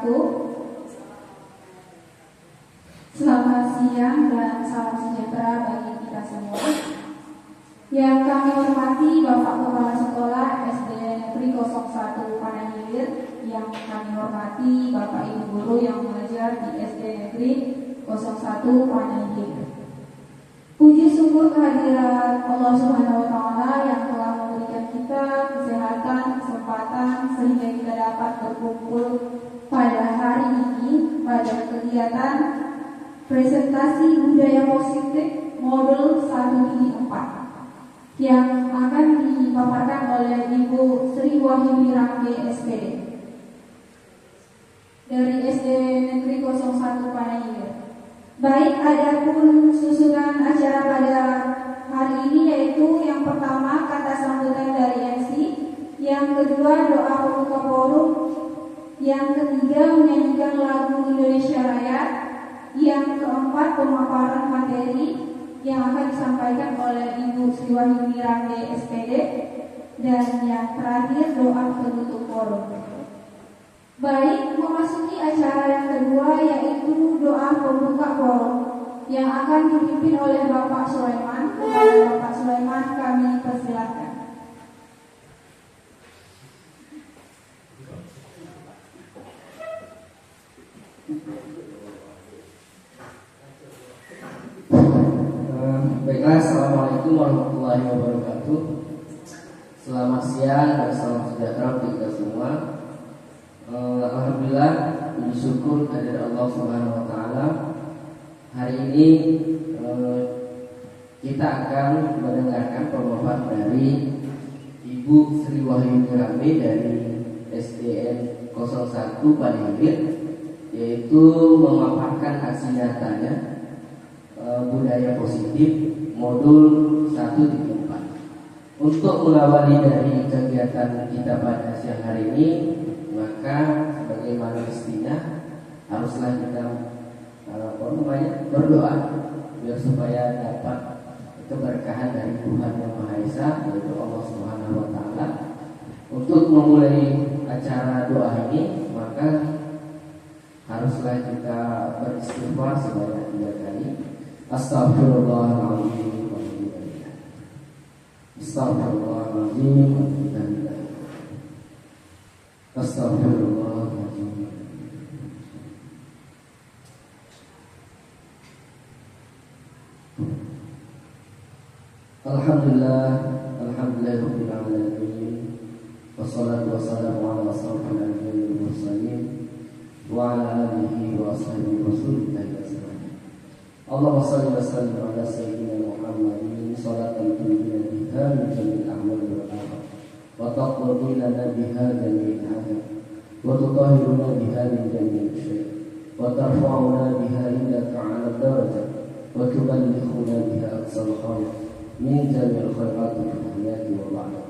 wabarakatuh. Selamat siang dan salam sejahtera bagi kita semua. Yang kami hormati Bapak Kepala Sekolah SD Negeri 01 Panahilir, yang kami hormati Bapak Ibu Guru yang mengajar di SD Negeri 01 Panahilir. Puji syukur kehadirat Allah Subhanahu wa Ta'ala yang telah memberikan kita kesehatan, kesempatan sehingga kita dapat berkumpul pada hari ini pada kegiatan presentasi budaya positif modul 1-4 yang akan dipaparkan oleh Ibu Sri Wahyuni Rambe SPD dari SD Negeri 01 Panahilir. Baik, adapun susunan acara pada hari ini yaitu yang pertama kata sambutan dari MC, yang kedua doa pembuka forum, yang ketiga menyanyikan lagu Indonesia Raya, yang keempat pemaparan materi yang akan disampaikan oleh Ibu Sri Wahyuni Rambe SPD, dan yang terakhir doa penutup forum. Baik, memasuki acara yang kedua yaitu doa pembuka forum yang akan dipimpin oleh Bapak Sulaiman. Kepada Bapak Sulaiman kami persilakan. Baiklah, assalamualaikum warahmatullahi wabarakatuh. Selamat siang dan salam sejahtera untuk kita semua. Alhamdulillah, puji syukur kehadirat Allah Subhanahu wa Ta'ala. Hari ini kita akan mendengarkan pemaparan dari Ibu Sri Wahyuni Rambe dari SDN 01 Panahilir, yaitu memaparkan hasil nyatanya budaya positif modul 1-4. Untuk mengawali dari kegiatan kita pada siang hari ini, maka sebagaimana mestinya haruslah kita berdoa biar supaya dapat keberkahan dari Tuhan Yang Maha Esa, yaitu Allah Subhanahu wa Ta'ala. Untuk memulai acara doa ini, maka haruslah kita beristighfar sebanyak 3 kali. Astaghfirullahaladzim, Astaghfirullahaladzim, Astaghfirullahaladzim. Alhamdulillah, alhamdulillahirabbil alamin. Wassalatu wassalamu ala asyrofil anbiya'i wal mursalin wa ala alihi wa ashabihi rasulillah ajma'in. Allahumma shalli wa sallim ala sayyidina Muhammadin shalatan tunjina biha min jami'il a'mali wal afat wa taqdi lana biha jami'al hajat wa tutahhiruna biha min jami'il syirk wa tarfa'una biha indaka 'ala darajat wa tuballighuna biha aqsal khayr min jami'il khairati fil hayati wa ba'da.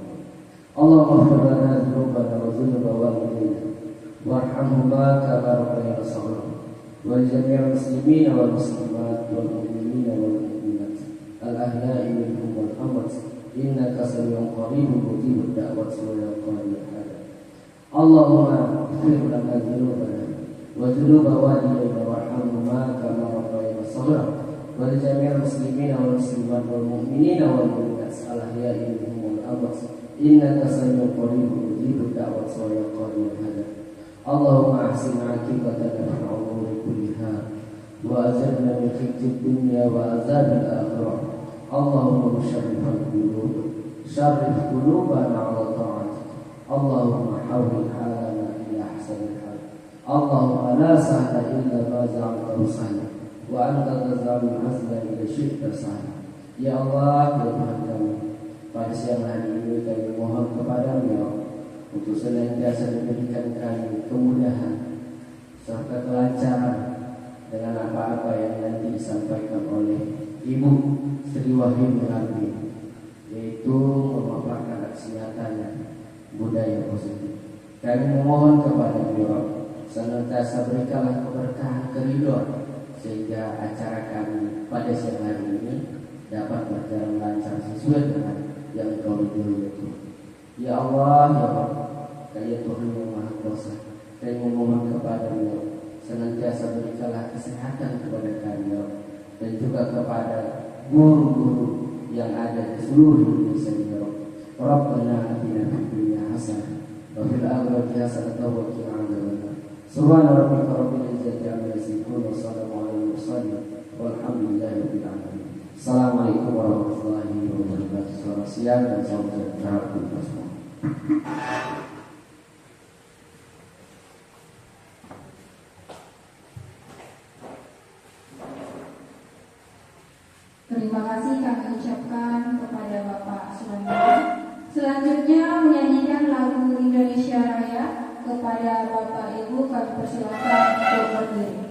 Allahumma ighfir lana dhunubana wa dhunuba walidayna warhamhuma kama rabbayana shaghira wal jami'il muslimina wal muslimat wal mu'minina wal mu'minat al ahya'i minhum wal amwat innaka sami'un qaribun mujibud da'wati wa ya qadir hada. Allahumma ighfir lana dhunubana wa dhunuba walidayna warhamhuma kama rabbayana shaghira wal jami'il muslimina wal muslimat wal mu'minina wal mu'minat al ahya'i minhum wal amwat innaka sami'un qaribun mujibud da'wati wa ya qadir hada. Allahumma ahsin 'aqibatana fil umuri kulliha wa ajirna min khizyid dunya wa azabil akhirah. Allahumma musharrifal qulub syarrif qulubana 'ala ta'atik. Allahumma hawwil halana ila ahsanil hal. Allahumma la sahla illa ma ja'altahu sahla wa anta taj'alul hazna ila syi'ta sahla. Ya Allah, ya Tuhan kami, pada siang hari ini kami mohon kepadamu ya Allah, untuk senantiasa diberikan kami kemudahan serta kelancaran dengan apa-apa yang nanti disampaikan oleh Ibu Sri Wahyuni Rambe, yaitu memaparkan aksi nyatanya budaya positif. Kami memohon kepada beliau senantiasa berikanlah keberkahan keridhaan sehingga acara kami pada siang hari ini dapat berjalan lancar sesuai dengan yang Engkau ridhoi. Ya Allah, ya Rabb, Kaya Tuhan yang Maha Kuasa, dan memohon kepada-Mu senantiasa berikanlah kesehatan kepada kami dan juga kepada guru-guru yang ada di seluruh Indonesia ya Rabb. Rabbana atina fid dunya hasanah wa fil akhirati hasanah wa qina adzabannar. Subhana rabbika rabbil izzati amma yasifun wa salamun alal mursalin walhamdulillahi rabbil alamin. Assalamualaikum warahmatullahi wabarakatuh. Selamat siang dan salam sejahtera untuk kita semua. Terima kasih kami ucapkan kepada Bapak Sulaiman. Selanjutnya menyanyikan lagu Indonesia Raya. Kepada Bapak Ibu kami persilakan untuk berdiri.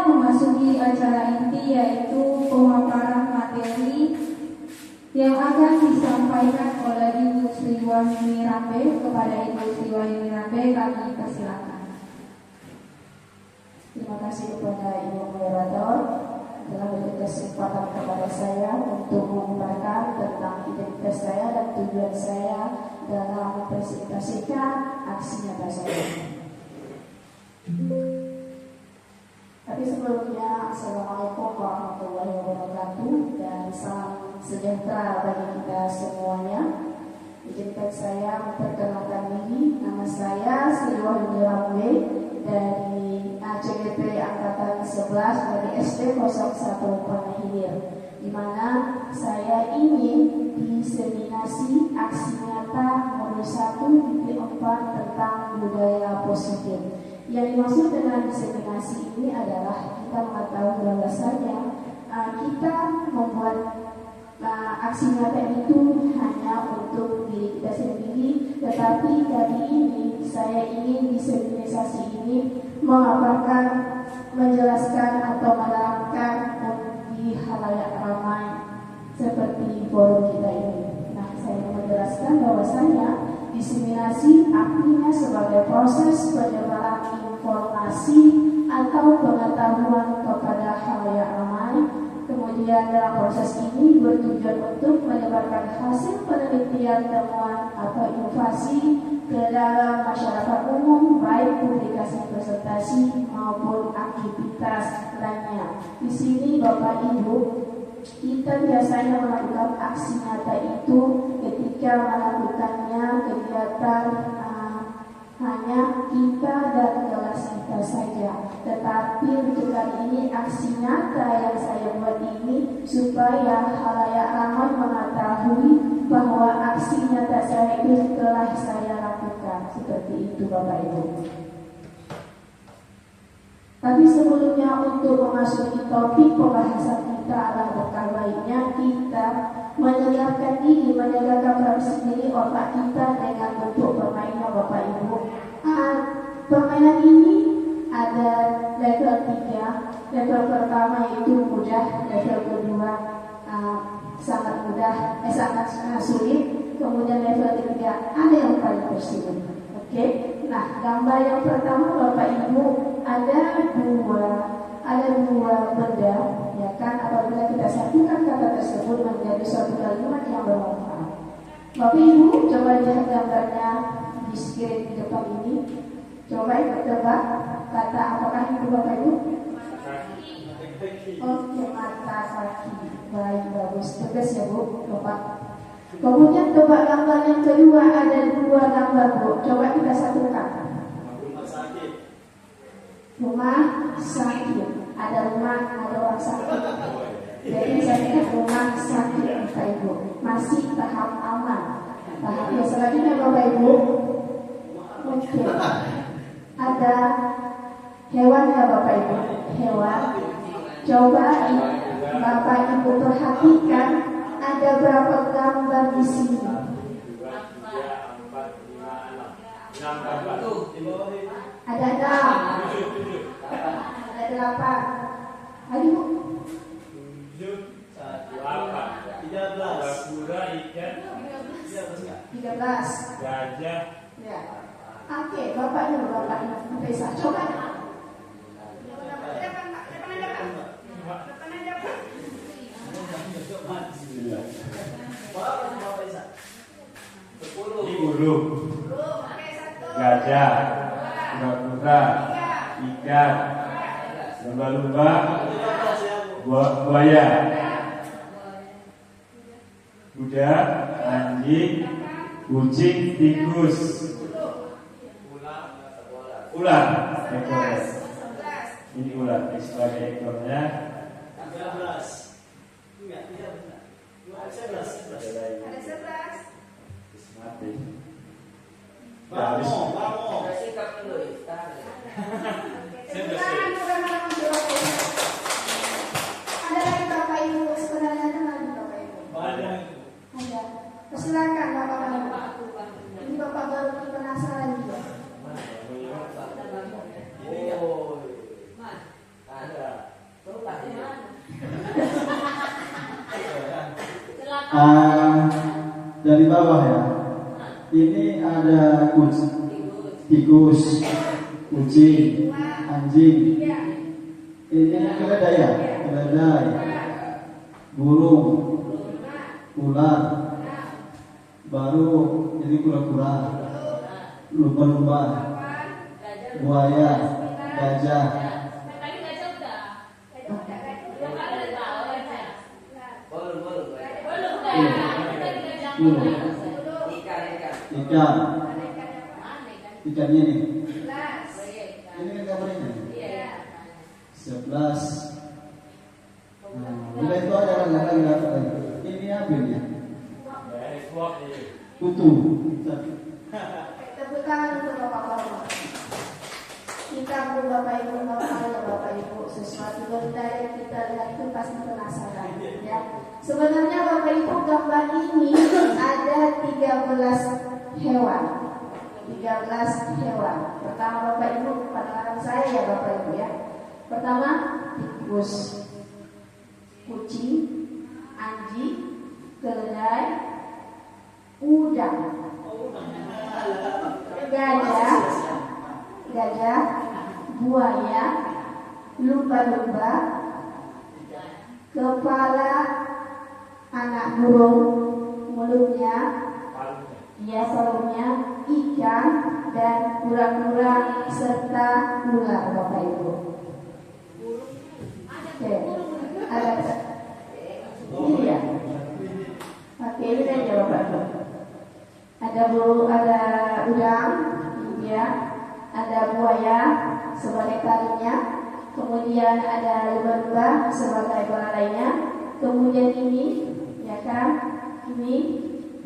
memasuki acara inti, yaitu pemaparan materi yang akan disampaikan oleh Ibu Sri Wahyuni Rambe. Kepada Ibu Sri Wahyuni Rambe kami persilakan. Terima kasih kepada Ibu Moderator telah beri kesempatan kepada saya untuk mengungkapkan tentang identitas saya dan tujuan saya dalam mempresentasikan aksi nyata saya. Tapi sebelumnya, Assalamualaikum warahmatullahi wabarakatuh dan salam sejahtera bagi kita semuanya. Izinkan saya memperkenalkan diri. Nama saya Sri Wahyuni Rambe dari CGP Angkatan 11 dari SD 01 Panahilir, di mana saya ingin diseminasi aksi nyata nomor 1 titik 4 tentang budaya positif. Yang dimaksud dengan diseminasi ini adalah kita mengetahui bahwasanya kita membuat aksi nyata itu hanya untuk diri kita sendiri, tetapi dari ini saya ingin diseminisasi ini mengabarkan, menjelaskan atau menerangkan di halayak ramai seperti forum kita ini. Nah, saya ingin menjelaskan bahwasanya diseminasi artinya sebagai proses penyebaran informasi atau pengetahuan kepada halayak ramai. Kemudian dalam proses ini bertujuan untuk menyebarkan hasil penelitian, temuan atau inovasi ke dalam masyarakat umum, baik publikasi presentasi maupun aktivitas lainnya. Di sini Bapak Ibu, kita biasanya melakukan aksi nyata itu ketika melakukannya kegiatan hanya kita dan kelas kita saja. Tetapi untuk kali ini aksi nyata yang saya buat ini supaya halayak ramai mengetahui bahwa aksi nyata saya itu telah saya lakukan. Seperti itu Bapak Ibu. Tapi sebelumnya untuk memasuki topik pembahasan kita adalah bekal baiknya kita menyegarkan diri, menyegarkan sendiri otak kita dengan bentuk permainan Bapak Ibu. Permainan ini ada level 3. Level pertama itu mudah, level kedua sangat mudah, sangat sulit. Kemudian level ketiga ada yang paling sulit. Oke. Nah, gambar yang pertama Bapak Ibu ada dua benda, ya kan? Apabila kita satukan kata tersebut menjadi suatu kalimat yang bermanfaat. Bapak Ibu coba lihat gambarnya di screen di depan ini. Coba ikut tebak kata apakah itu Bapak Ibu? Oke, mata kaki. Baik, bagus. Tegas ya Bu, coba. Kemudian tebak gambar yang kedua, ada dua gambar Bu. Coba kita satukan. Rumah sakit. Ada rumah, ada orang sakit. Jadi saya rumah sakit Bapak Ibu. Masih tahap aman. Tahap yang selanjutnya Bapak Ibu. Oke. Ada hewan ya Bapak Ibu. Hewan. Coba Bapak Ibu perhatikan ada berapa gambar di sini. Ada 6. Ada 8. Ayo Bu. 13. Gajah. Ya. Oke, bapaknya bisa. Coba. Ini burung, gajah, kura-kura, ikan, lumba-lumba, buaya, kuda, anjing, kucing, tikus, ular, ekor. Ini ular, ini sebagai ekornya. 11. Ada 11. Mati. Ada lagi Bapak Ibu, sebenarnya ada lagi Bapak Ibu. Ada. Silakan Bapak Ibu. Ini Bapak baru penasaran juga. Ada. Dari bawah ya. Ini ada tikus, kucing, anjing. Ini keledai ya, keledai, burung, ular, baru jadi kura-kura, lumba-lumba, buaya, gajah. Ikannya nih. Ini kan gambarnya. 11. Udah itu aja kan lagi. Ini apa ini? Kutu. Tepuk tangan untuk Bapak-bapak. Kita Bapak Ibu, Bapak Ibu, sesuatu dari kita lihat itu pasti penasaran ya. Sebenarnya Bapak Ibu, gambar ini ada 13 hewan. 13 hewan. Pertama Bapak Ibu, pandangan saya ya Bapak Ibu ya. Pertama tikus, kucing, anjing, keledai, udang, gajah, buaya, lumba-lumba, kepala anak burung, mulutnya, palungnya, ikan, dan kura-kura serta ular Bapak Ibu. Oke, ada ini ya. Oke, ini kan jawabannya. Ada burung, ada udang, ya, ada buaya sebagai talinya, kemudian ada lumba-lumba sebagai belalainya, kemudian ini, ya kan, ini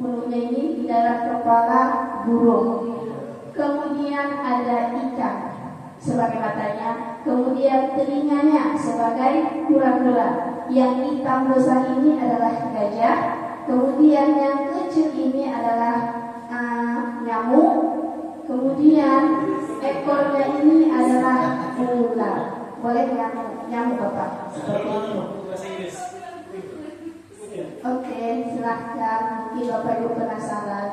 mulutnya ini di dalam kepala burung, kemudian ada ikan sebagai matanya, kemudian telinganya sebagai kura-kura. Yang hitam besar ini adalah gajah, kemudian yang kecil ini adalah nyamuk, kemudian ekornya ini adalah ular. Boleh nyamuk Bapak? Seperti itu. Oke, silahkan. Mungkin Bapak Ibu penasaran.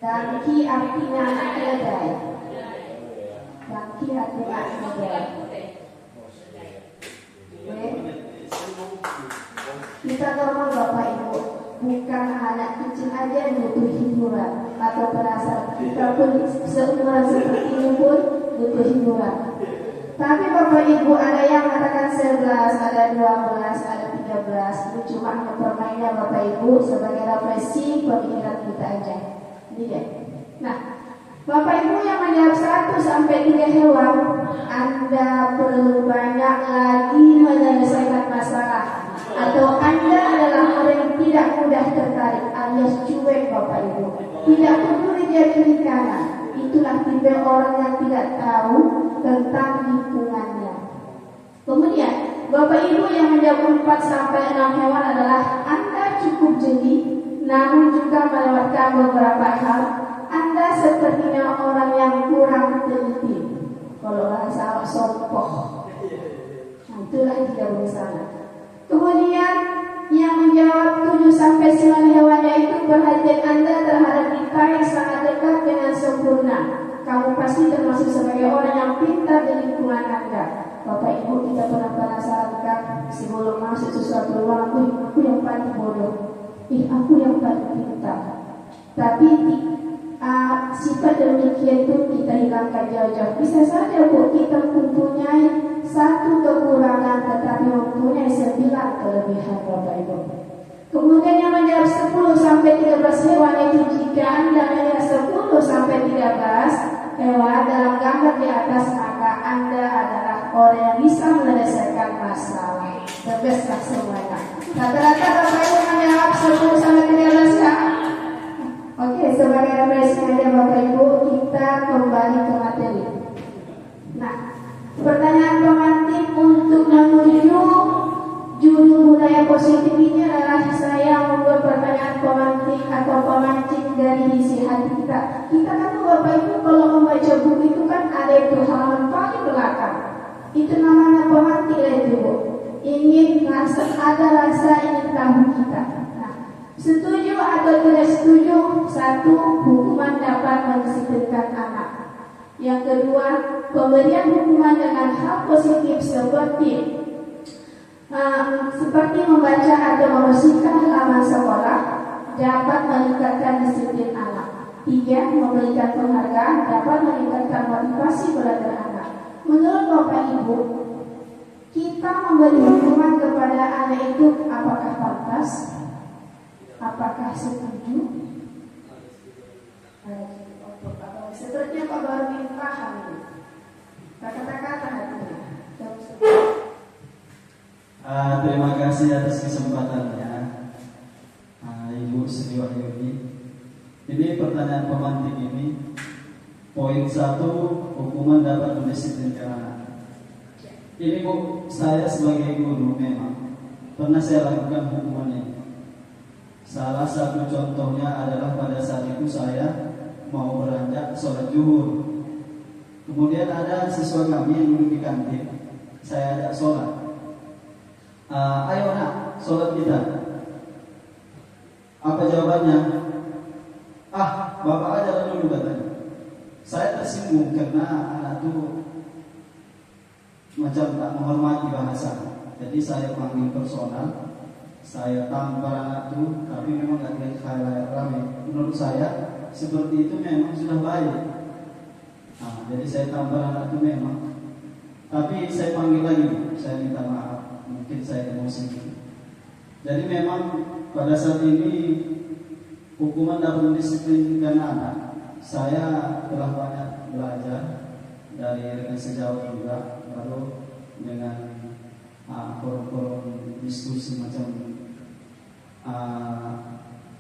Dangki artinya anak keledai. Dangki artinya anak keledai. Kita normal Bapak Ibu, bukan anak kecil aja yang butuh hiburan atau penasaran. Kita pun seumuran seperti ini pun butuh hiburan. Tapi Bapak Ibu ada yang mengatakan 11, ada 12, ada 13. Itu cuma permainan Bapak Ibu sebagai refleksi pemikiran kita aja. Ini dia. Nah, Bapak Ibu yang menjawab 1 sampai 3 hewan, Anda perlu banyak lagi menyelesaikan masalah. Atau Anda adalah orang yang tidak mudah tertarik alias cuek Bapak Ibu, tidak peduli dia kiri kanan. Itulah tipe orang yang tidak tahu tentang lingkungannya. Kemudian Bapak Ibu yang menjawab 4 sampai 6 hewan adalah Anda cukup jeli, namun juga melewatkan beberapa hal. Anda sepertinya orang yang kurang teliti. Kalau bahasa sopoh, itulah tidak bersama. Kemudian yang menjawab 7 sampai 9 hewan yaitu perhatian Anda terhadap kita yang sangat dekat dengan sempurna. Kamu pasti termasuk sebagai orang yang pintar di lingkungan Anda. Bapak Ibu, kita pernah penasaran kan sebelum masuk sesuatu ruang, aku yang paling bodoh, aku yang paling pintar. Tapi sifat demikian itu kita hilangkan jauh-jauh. Bisa saja Bu, kita mempunyai 1 kekurangan tetapi mempunyai 9 kelebihan Bapak Ibu. Kemudian yang menjawab 10 sampai 13 hewan itu jika Anda melihat 10 sampai 13 hewan dalam gambar di atas, maka Anda adalah orang yang bisa menyelesaikan masalah. Terbesar semuanya. Rata-rata Bapak Ibu menjawab 10 sampai 13 ya. Oke, sebagai refleksi aja Bapak Ibu, kita kembali ke materi. Nah, pertanyaan pemantik untuk menuju judul budaya positif ini adalah saya membuat pertanyaan pemantik atau pemancing dari isi hati kita. Kita kan Bapak Ibu kalau membaca buku itu kan ada itu halaman paling belakang. Itu namanya pemantik lah itu Bu. ada rasa ingin tahu kita. Nah, setuju atau tidak setuju? Satu, hukuman dapat mendisiplinkan anak. Yang kedua, pemberian hukuman dengan hal positif seperti membaca atau membersihkan halaman sekolah dapat meningkatkan disiplin anak. Tiga, memberikan penghargaan dapat meningkatkan motivasi belajar anak. Menurut Bapak Ibu, kita memberi hukuman kepada anak itu apakah pantas? Apakah setuju? Sepertinya Pak baru ingin paham ini. Kata-kata hatinya. Terima kasih atas kesempatannya, Ibu Sri Wahyudi. Ini pertanyaan pemantik ini. Poin 1, hukuman dapat mendisiplinkan anak. Ini Bu, saya sebagai guru memang pernah saya lakukan hukuman ini. Salah satu contohnya adalah pada saat itu saya mau beranjak sholat zuhur. Kemudian ada siswa kami yang duduk di kantin. Saya ajak sholat. Ayo nak, sholat kita. Apa jawabannya? Bapak aja dulu katanya. Saya tersinggung karena anak itu macam tak menghormati bahasa. Jadi saya panggil personal, saya tampar anak itu, tapi memang gak kayak ramai. Menurut saya seperti itu memang sudah baik. Jadi saya tampar anak itu memang. Tapi saya panggil lagi, saya minta maaf, mungkin saya emosi. Jadi memang pada saat ini hukuman dapat mendisiplinkan anak. Saya telah banyak belajar dari rekan sejauh juga, lalu dengan forum-forum diskusi macam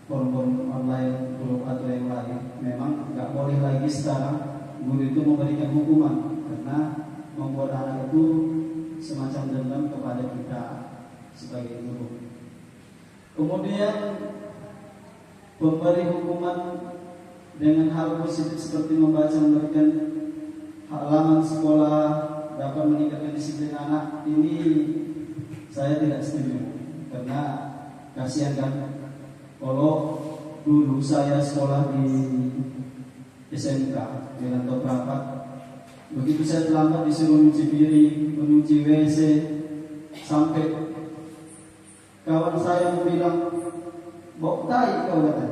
forum-forum online, grup atau yang lain. Memang nggak boleh lagi sekarang guru itu memberikan hukuman karena membuat anak itu semacam dendam kepada kita sebagai guru. Kemudian memberi hukuman dengan hal positif seperti membaca, memberikan halaman sekolah dapat meningkatkan disiplin anak. Ini saya tidak setuju karena kasihan kan kalau dulu saya sekolah di SMK dengan top rapat, begitu saya terlambat disuruh nyuci piring, menyuci WC, sampai kawan saya bilang bau tai kau kata.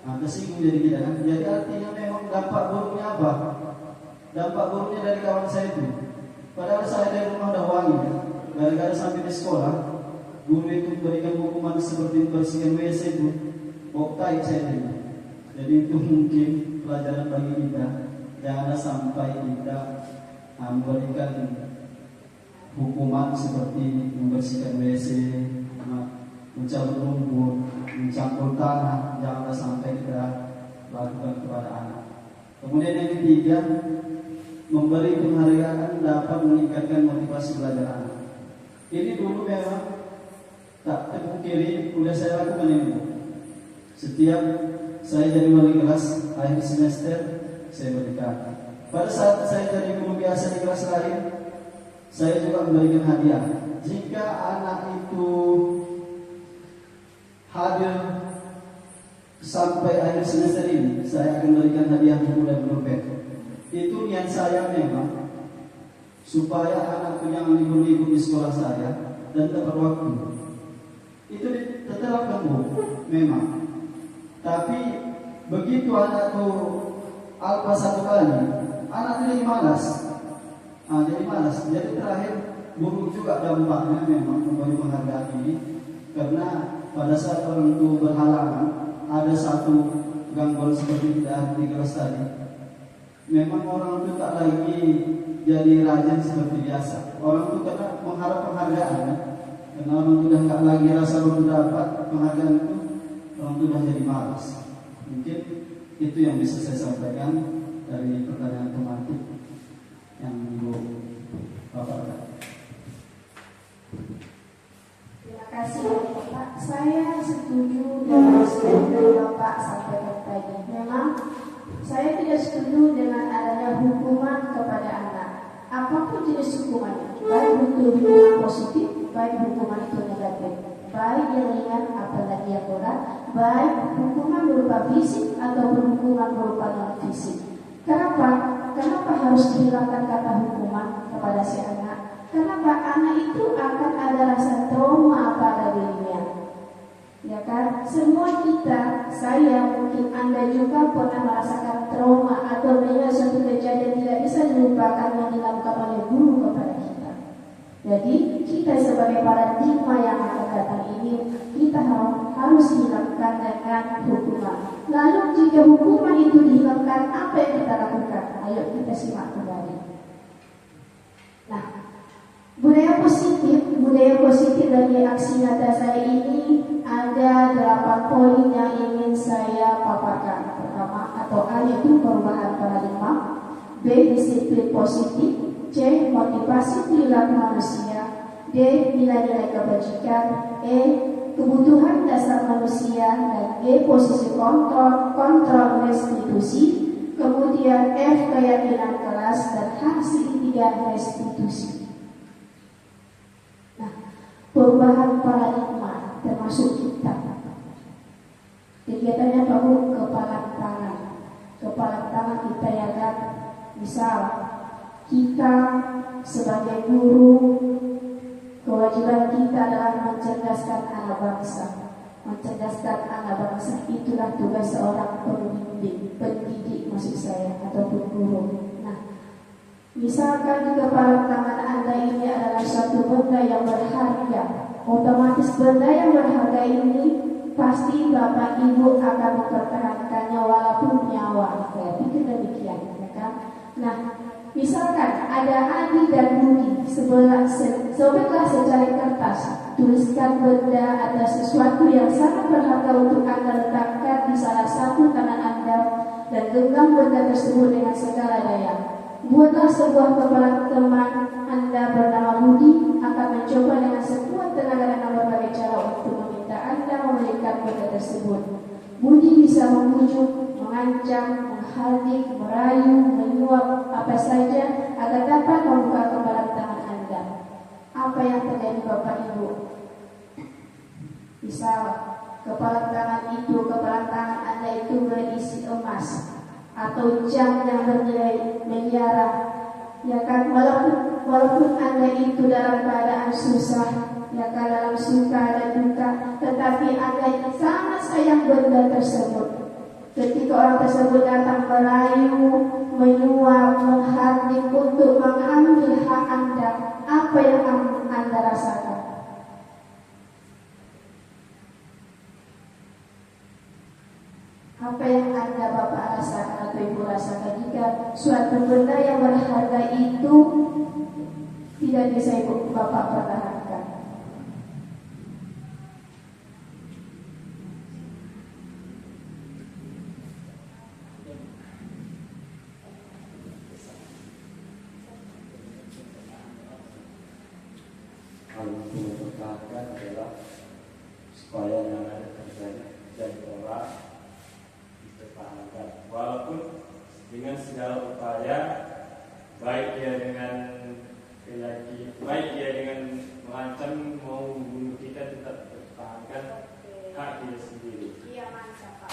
Tersinggung jadi kita kan. Jadi artinya memang dampak buruknya apa? Dampak buruknya dari kawan saya itu. Padahal saya dari rumah udah wangi kan. Gara-gara sampai di sekolah, guru itu berikan hukuman seperti membersihkan WC itu, bau tai saya terima. Jadi itu mungkin pelajaran bagi kita. Jangan sampai kita memberikan hukuman seperti membersihkan WC, mencabut rumput, mencampur tanah, janganlah sampai kita lakukan kepada anak. Kemudian yang ketiga, memberi penghargaan dapat meningkatkan motivasi belajar anak. Ini dulu memang tak terpungkiri, udah saya lakukan ini. Setiap saya jadi wali kelas akhir semester, saya berikan. Pada saat saya jadi guru biasa di kelas lain, saya juga memberikan hadiah. Jika anak itu hadir sampai akhir semester ini, saya akan berikan hadiah buku dan pulpen. Itu niat saya memang supaya anakku jangan libur-libur di sekolah saya dan tepat waktu. Itu ditetapkan Bu, memang. Tapi begitu anakku alfa satu kali, anak jadi malas. Jadi malas. Jadi terakhir buruk juga dampaknya memang memberi penghargaan ini, karena pada saat orang itu berhalangan, ada satu gangguan seperti kita di kelas tadi. Memang orang itu tak lagi jadi rajin seperti biasa. Orang itu karena mengharap penghargaan, karena orang itu sudah tak lagi rasa baru dapat penghargaan itu, orang itu sudah jadi malas. Mungkin itu yang bisa saya sampaikan dari pertanyaan tematik yang Ibu Bapak. Terima kasih Bapak. Saya setuju dengan yang Bapak sampaikan tadi. Memang saya tidak setuju dengan adanya hukuman kepada anak. Apapun jenis hukuman, baik bentuk hukuman positif, baik hukuman itu negatif, baik yang ringan apalagi yang berat, baik hukuman berupa fisik ataupun hukuman berupa non fisik. Kenapa? Kenapa harus dihilangkan kata hukuman kepada si anak? Kenapa? Anak itu akan ada rasa trauma pada dirinya. Ya kan? Semua kita, saya, mungkin Anda juga pernah merasakan trauma atau melihat suatu kejadian tidak bisa dilupakan yang dilakukan oleh guru kepada kita. Jadi kita sebagai paradigma yang akan datang ini, kita harus hilangkan dengan hukuman. Lalu jika hukuman itu dihilangkan, apa yang kita lakukan? Ayo kita simak kembali. Nah, budaya positif dari aksi nyata saya ini ada 8 poin yang ingin saya paparkan. Pertama, atau A yaitu perubahan paradigma, B disiplin positif, C motivasi perilaku manusia, D nilai-nilai kebajikan, E kebutuhan dasar manusia, dan G posisi kontrol restitusi, kemudian F keyakinan kelas, dan H segitiga restitusi. Nah, perubahan paradigma termasuk kita. Kegiatannya baru kepala tangan kita ya kan. Misal kita sebagai guru, kewajiban kita adalah mencerdaskan anak bangsa. Mencerdaskan anak bangsa itulah tugas seorang pendidik maksud saya, ataupun guru. Nah, misalkan di kepala tangan Anda ini adalah suatu benda yang berharga, otomatis benda yang berharga ini pasti Bapak Ibu akan mempertahankannya walaupun nyawa. Saya pikir demikian, ya kan? Nah, misalkan ada Adi dan Budi, sobeklah secari kertas, tuliskan benda atau sesuatu yang sangat berharga untuk Anda letakkan di salah satu tangan Anda dan genggam benda tersebut dengan segala daya. Buatlah sebuah kepala teman Anda bernama Budi akan mencoba dengan sekuat tenaga dan berbagai cara untuk meminta Anda memberikan benda tersebut. Budi bisa membujuk, mengancam, menghardik, merayu, menyuap, apa saja agar dapat membuka kepala tangan Anda. Apa yang terjadi Bapak Ibu? Misal kepala tangan Anda itu berisi emas atau jam yang bernilai miliaran, ya kan? Walaupun Anda itu dalam keadaan susah, ya kan, dalam suka dan duka, tetapi Anda sangat sayang benda tersebut. Ketika orang tersebut datang merayu, menyuap, menghardik untuk mengambil hak Anda, apa yang Anda rasakan? Apa yang Anda Bapak rasakan atau Ibu rasakan jika suatu benda yang berharga itu tidak bisa Ibu Bapak pertahankan? Hal yang mempertahankan adalah supaya yang ada terjadi dan orang dipertahankan, walaupun dengan segala upaya, baik dia dengan mengancam mau membunuh kita, tetap pertahankan hak dia sendiri. Iya, mantap Pak.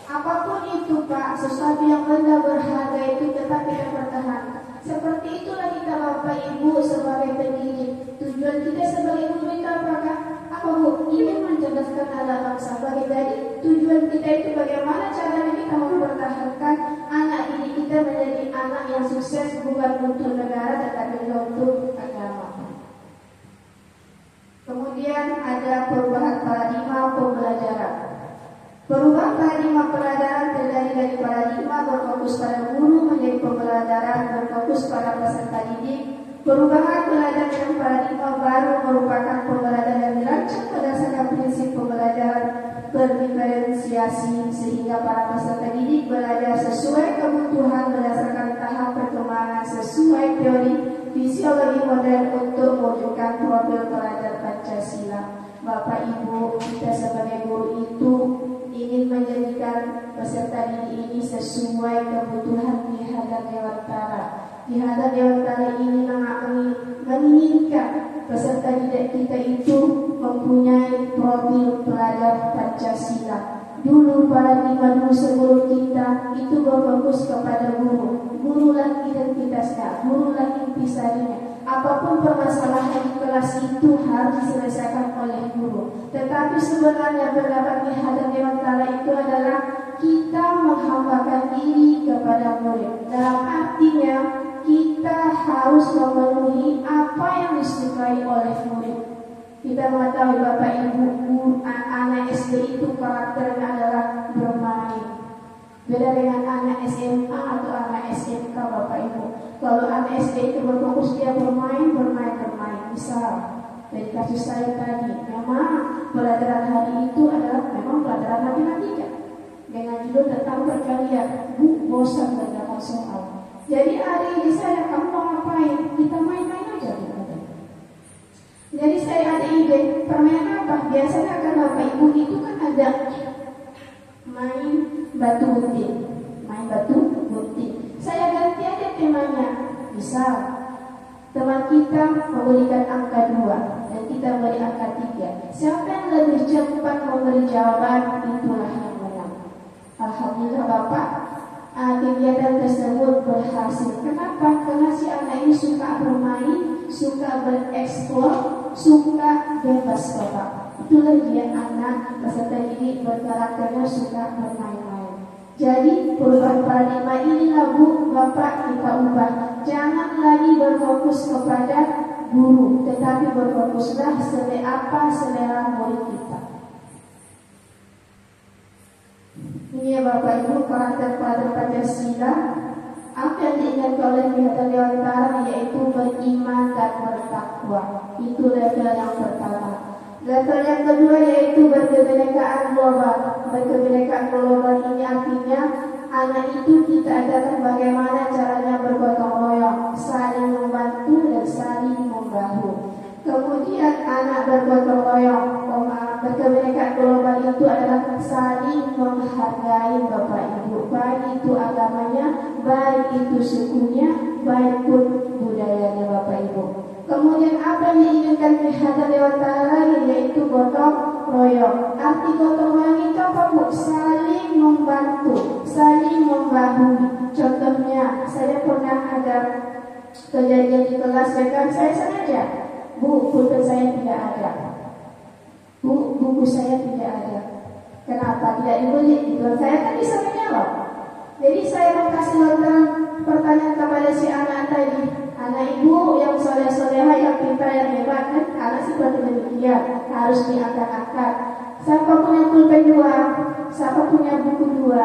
Apapun itu Pak, sesuatu yang benda berharga itu tetap kita pertahankan. Seperti itulah kita Bapak Ibu sebagai pendidik. Tujuan kita sebagai guru itu apakah? Apa Bu? Ingin mencerdaskan anak bangsa. Jadi tujuan kita itu bagaimana caranya kita mempertahankan anak didik kita menjadi anak yang sukses, bukan untuk negara tetapi untuk agama. Kemudian ada perubahan paradigma pembelajaran. Perubahan paradigma pelajaran terdiri dari paradigma berfokus pada guru menjadi pembelajaran berfokus pada peserta didik. Perubahan belajar dengan paradigma baru merupakan pembelajaran yang dirancang berdasarkan prinsip pembelajaran berdiferensiasi sehingga para peserta didik belajar sesuai kebutuhan berdasarkan tahap perkembangan sesuai teori fisiologi modern untuk mewujudkan profil pelajar Pancasila. Bapak Ibu, kita sebagai guru itu ingin menjadikan peserta didik ini sesuai kebutuhan di hadap Dewantara. Di hadap Dewan Tara ini menginginkan peserta didik kita itu mempunyai profil pelajar Pancasila. Dulu paradigma dulu sebelum kita itu berfokus kepada guru. Gurulah identitasnya, gurulah intisarinya. Apapun permasalahan di kelas itu harus diselesaikan oleh guru. Tetapi sebenarnya pendapat di hadap Dewan Tara itu adalah kita menghambakan diri kepada murid. Dalam artinya kita harus memenuhi apa yang disukai oleh murid. Kita mengetahui Bapak Ibu, anak SD itu karakternya adalah bermain. Beda dengan anak SMA atau anak SMK Bapak Ibu. Kalau anak SD itu berfokus dia bermain. Misal dari kasus saya tadi, memang pelajaran hari itu adalah memang pelajaran matematika dengan judul tentang perkalian. Bu, bosan mengerjakan soal. Jadi adik saya, kamu mau ngapain? Kita main-main aja. Jadi saya ada ide, permainan apa? Biasanya kan Bapak Ibu itu kan ada main batu gunting. Saya ganti aja temanya. Misal teman kita memberikan angka 2 dan kita beri angka 3. Siapa yang lebih cepat memberi jawaban, itulah yang menang. Alhamdulillah Bapak, kegiatan tersebut berhasil. Kenapa? Karena si anak ini suka bermain, suka bereksplor, suka bebas Bapak. Itulah dia anak peserta didik berkarakternya suka bermain-main. Jadi perubahan paradigma inilah Bu, Bapak kita ubah. Jangan lagi berfokus kepada guru, tetapi berfokuslah selera murid kita. Ini ya Bapak Ibu, karakter pada Pancasila. Apa yang diingatkan oleh pihak Dewan Tara yaitu beriman dan bertakwa. Itu level yang pertama. Level yang kedua yaitu berkebinekaan global. Berkebinekaan global ini artinya anak itu kita ajarkan bagaimana caranya bergotong royong, saling membantu dan saling membahu. Kemudian anak bergotong royong, berkebinekaan global itu adalah saling menghargai Bapak Ibu, baik itu agamanya, baik itu sukunya, baik pun budayanya Bapak Ibu. Kemudian apa yang diinginkan pihak Dewan Tara lagi yaitu gotong royong. Arti gotong royong itu apa Bu? Saling membantu, saling membahu. Contohnya, saya pernah ada kejadian di kelas rekan saya sengaja. Bu, pulpen saya tidak ada. Bu, buku saya tidak ada. Kenapa tidak dibeli? Itu saya kan bisa menjawab. Jadi saya kasih lontaran pertanyaan kepada si anak tadi. Anak ibu yang soleh-soleha, yang pintar, yang hebat, kan? Anak seperti demikian harus diangkat-angkat. Siapa punya pulpen 2? Siapa punya buku 2?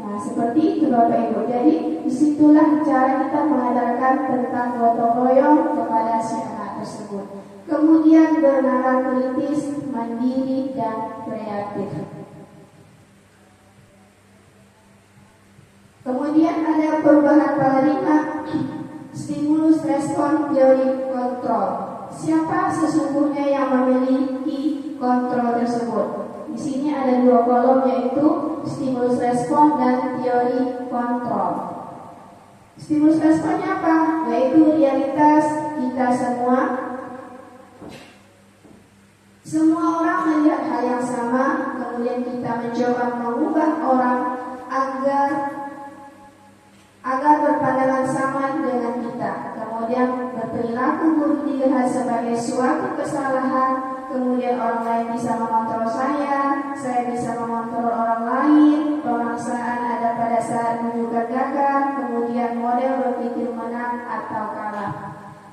Nah, seperti itu Bapak Ibu. Jadi disitulah cara kita mengajarkan tentang gotong royong kepada si anak tersebut. Kemudian bernalar kritis, mandiri dan kreatif. Kemudian ada perubahan paradigma, stimulus respon teori kontrol. Siapa sesungguhnya yang memiliki kontrol tersebut? Di sini ada 2 kolom yaitu stimulus respon dan teori kontrol. Stimulus responnya apa? Yaitu realitas kita semua. Semua orang melihat hal yang sama, kemudian kita mencoba mengubah orang agar berpandangan sama dengan kita. Kemudian berperilaku buruk dilihat sebagai suatu kesalahan. Kemudian orang lain bisa mengontrol saya bisa mengontrol orang lain. Pemaksaan ada pada saat menunjukkan gagal. Kemudian model berpikir menang atau kalah.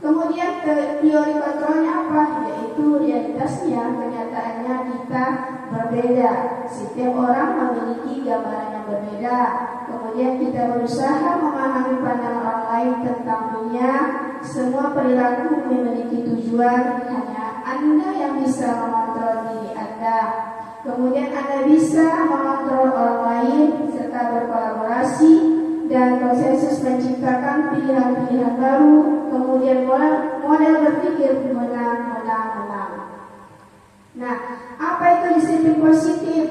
Kemudian teori kontrolnya apa? Yaitu realitasnya, kenyataannya kita berbeda. Setiap orang memiliki gambaran yang berbeda. Kemudian kita berusaha memahami pandangan orang lain tentang dunia. Semua perilaku memiliki tujuan. Hanya Anda yang bisa mengontrol diri Anda. Kemudian Anda bisa mengontrol orang lain serta berkolaborasi dan konsensus menciptakan pilihan-pilihan baru. Kemudian model berpikir menang. Nah, apa itu disiplin positif?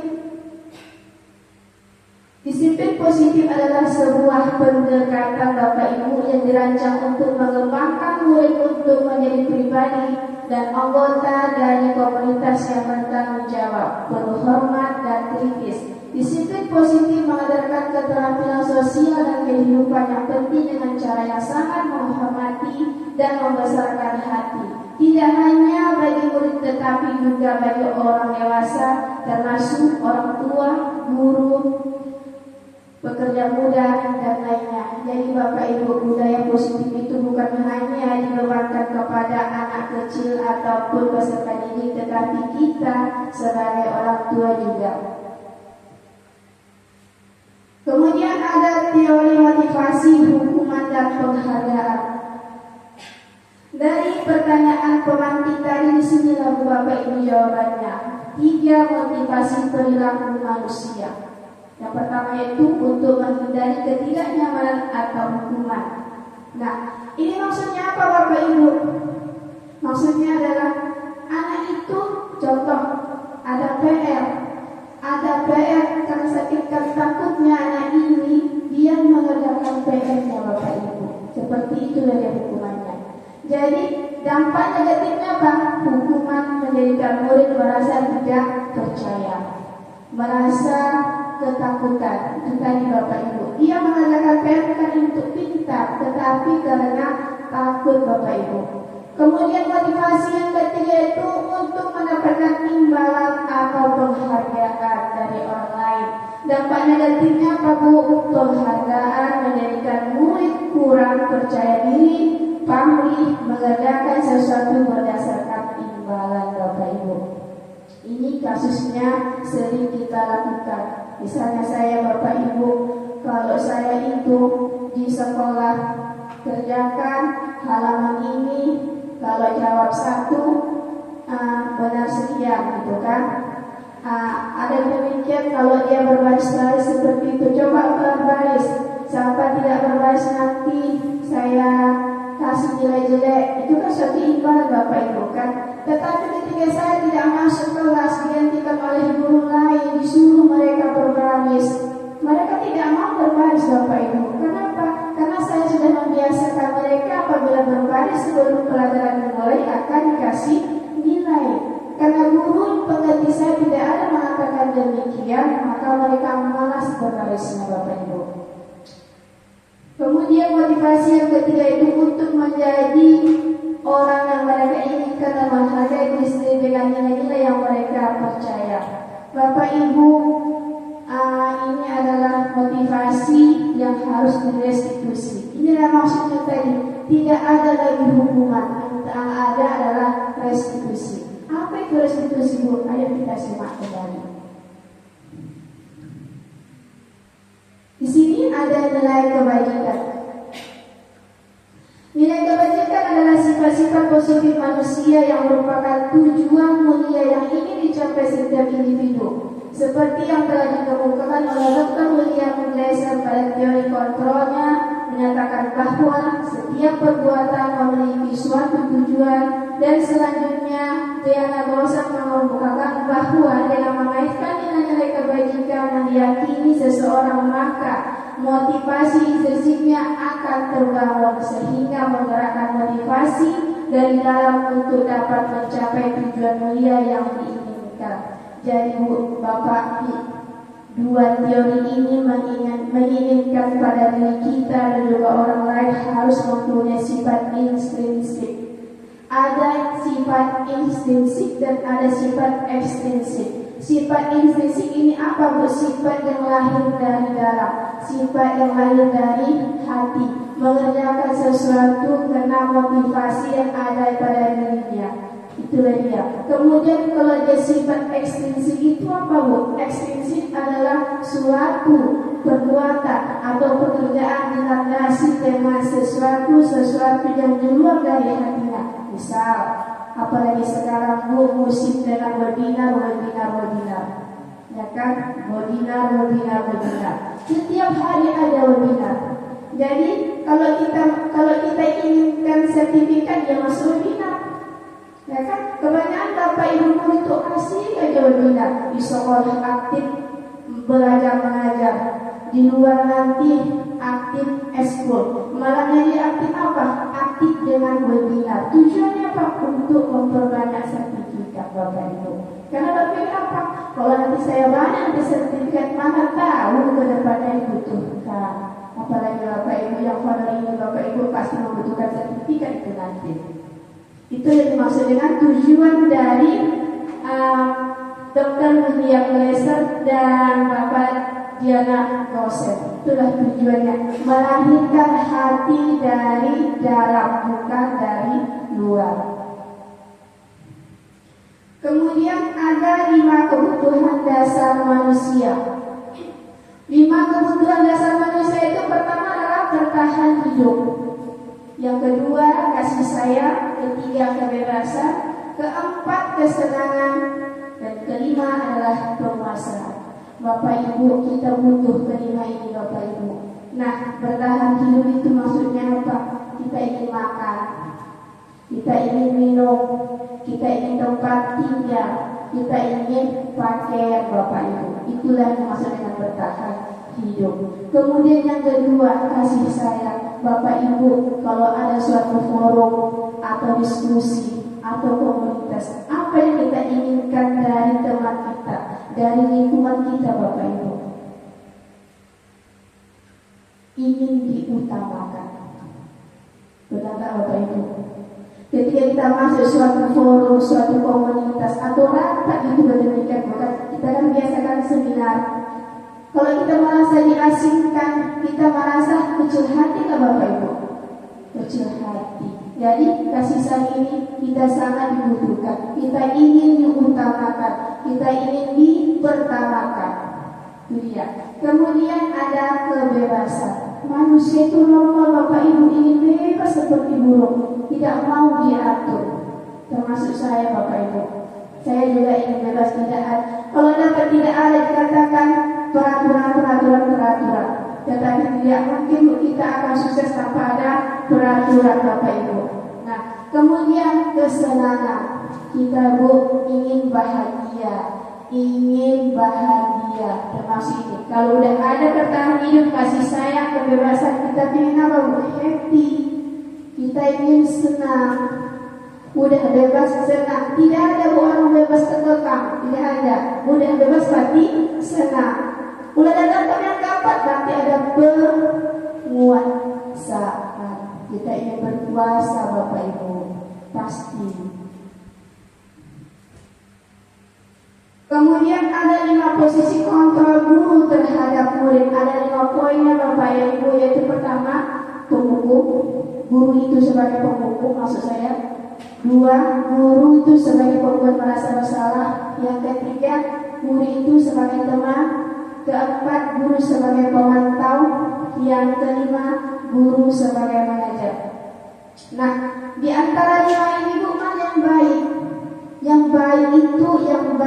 Disiplin positif adalah sebuah pendekatan Bapak Ibu yang dirancang untuk mengembangkan murid untuk menjadi pribadi dan anggota dari komunitas yang bertanggung jawab, penuh hormat dan kritis. Disiplin positif mengajarkan keterampilan sosial dan kehidupan yang penting dengan cara yang sangat menghormati dan membesarkan hati. Tidak hanya bagi murid tetapi juga bagi orang dewasa, termasuk orang tua, guru, pekerja muda dan lainnya. Jadi Bapak Ibu, budaya positif itu bukan hanya dibebankan kepada anak kecil ataupun peserta didik, tetapi kita sebagai orang tua juga. Kemudian ada teori motivasi, hukuman dan penghargaan. Dari pertanyaan pemantik tadi di sini lagu Bapak Ibu jawabannya. 3 motivasi perilaku manusia. Yang pertama itu untuk menghindari ketidaknyamanan atau hukuman. Nah, ini maksudnya apa Bapak Ibu? Maksudnya adalah anak itu contoh ada PR karena sakitkan takutnya anak ini dia mengerjakan PR-nya Bapak Ibu. Seperti itu dari hukumannya. Jadi dampak negatifnya apa? Hukuman menjadikan murid merasa tidak percaya, merasa ketakutan. Itu tadi Bapak Ibu. Dia mengerjakan PR bukan untuk pintar, tetapi karena takut Bapak Ibu. Kemudian motivasi yang ketiga itu untuk mendapatkan imbalan atau penghargaan dari orang lain. Dampak negatifnya apa Bu? Penghargaan menjadikan murid kurang percaya diri, pamrih, mengerjakan sesuatu berdasarkan imbalan Bapak Ibu. Ini kasusnya sering kita lakukan. Misalnya saya Bapak Ibu, kalau saya itu di sekolah kerjakan halaman ini, kalau jawab 1 benar sekian gitu kan. Ada demikian kalau dia berbaris-baris seperti itu, coba berbaris sampai tidak berbaris nanti saya kasih nilai jelek. Itu kan suatu imbalan Bapak Ibu kan. Tetapi ketika saya tidak masuk kelas, digantikan oleh guru lain, disuruh mereka berbaris, mereka tidak mau berbaris Bapak Ibu. Kenapa? Karena saya sudah membiasakan mereka apabila berbaris sebelum pelajaran dimulai akan dikasih nilai. Karena guru pengganti saya tidak ada mengatakan demikian, maka mereka malas berbarisnya Bapak Ibu. Kemudian motivasi yang ketiga itu untuk menjadi orang yang mereka inginkan dan menghargai diri sendiri dengan nilai-nilai yang mereka percaya. Bapak Ibu, ini adalah motivasi yang harus direstitusi. Inilah maksudnya tadi, tidak ada lagi hukuman, yang ada adalah restitusi. Apa itu restitusi Bu? Ayo kita simak kembali. Di sini ada nilai kebajikan. Nilai kebajikan adalah sifat-sifat positif manusia yang merupakan tujuan mulia yang ingin dicapai setiap individu. Seperti yang telah dikemukakan oleh Dr. William Glasser pada teori kontrolnya, menyatakan bahwa setiap perbuatan memiliki suatu tujuan, dan selanjutnya Diana Gosset mengemukakan bahwa dengan mengaitkan nilai-nilai kebajikan yang diyakini seseorang, maka motivasi intrinsipnya akan terbangun sehingga menggerakkan motivasi dari dalam untuk dapat mencapai tujuan mulia yang diinginkan. Jadi Bu, Bapak, dua teori ini menginginkan pada diri kita dan juga orang lain harus mempunyai sifat intrinsik. Ada sifat intrinsik dan ada sifat ekstrinsik. Sifat intrinsik ini apa Bu? Sifat yang lahir dari dalam, sifat yang lahir dari hati, mengerjakan sesuatu karena motivasi yang ada pada dirinya. Itulah dia. Kemudian kalau dia sifat ekstrinsik itu apa Bu? Ekstrinsik adalah suatu perbuatan atau pekerjaan dilandasi dengan sesuatu yang di luar dari hatinya. Misal, apalagi sekarang Bu, musim dengan webinar. Ya kan? Webinar. Setiap hari ada webinar. Jadi kalau kita inginkan sertifikat, ya masuk webinar. Ya kan? Kebanyakan Bapak Ibu guru itu asik aja webinar. Di sekolah aktif belajar mengajar. di luar nanti aktif eskul, malah jadi aktif apa? Aktif dengan webinar. Tujuannya apa? Untuk memperbanyak sertifikat Bapak Ibu. Karena berpikir apa? Kalau nanti saya banyak nanti sertifikat, mana tahu ke depannya dibutuhkan. Apalagi Bapak Ibu yang pada ini Bapak Ibu pasti membutuhkan sertifikat itu nanti. Itu yang dimaksud dengan tujuan dari Dr. William Glaser dan Bapak Diana Gosen. Itulah tujuannya, melahirkan hati dari dalam, bukan dari luar. Kemudian ada 5 kebutuhan dasar manusia. 5 kebutuhan dasar manusia itu pertama adalah bertahan hidup. Yang kedua kasih sayang, ketiga kebebasan, keempat kesenangan, dan kelima adalah penguasaan. Bapak Ibu, kita butuh kelima ini Bapak Ibu. Nah, bertahan hidup itu maksudnya apa? Kita ingin makan, kita ingin minum, kita ingin tempat tinggal, kita ingin pakaian Bapak Ibu. Itulah yang maksud dengan bertahan hidup. Kemudian yang kedua, kasih sayang. Bapak Ibu, kalau ada suatu forum atau diskusi atau komunitas, apa yang kita inginkan dari teman kita, dari lingkungan kita Bapak Ibu? Ingin diutamakan. Benar tak Bapak Ibu? Ketika kita masuk suatu forum, suatu komunitas atau rapat itu demikian, maka kita kan biasakan seminar. Kalau kita merasa diasingkan, kita merasa kecil hati kan Bapak Ibu? Kecil hati. Jadi kasih sayang ini kita sangat dibutuhkan. Kita ingin diutamakan, kita ingin dipertamakan. Itu dia. Kemudian ada kebebasan. Manusia itu normal Bapak Ibu, ingin bebas seperti burung, tidak mau diatur. Termasuk saya Bapak Ibu. Saya juga ingin bebas, tidak ada. Kalau dapat tidak ada dikatakan peraturan. Tetapi tidak mungkin kita akan sukses tanpa ada peraturan Bapak Ibu. Nah, kemudian kesenangan. Kita Bu ingin bahagia. Termasuk ini. Kalau udah ada bertahan hidup, kasih sayang, kebebasan, kita ingin apa Bu? Happy. Kita ingin senang. Udah bebas senang. Tidak ada Bu orang bebas terkekang. Tidak ada. Udah bebas berarti senang. Udah datang yang keempat berarti ada penguasaan. Kita ingin berkuasa Bapak Ibu. Pasti. Kemudian ada 5 posisi kontrol guru terhadap murid. Ada 5 poinnya Bapak Ibu, yaitu pertama penghukum. Guru itu sebagai penghukum, maksud saya. 2, guru itu sebagai pembuat merasa bersalah. Yang ketiga, murid itu sebagai teman. Keempat, guru sebagai pemantau. Yang kelima, guru sebagai manajer. Nah, di antara 5 ini Bu, mana yang baik? Yang baik itu, yang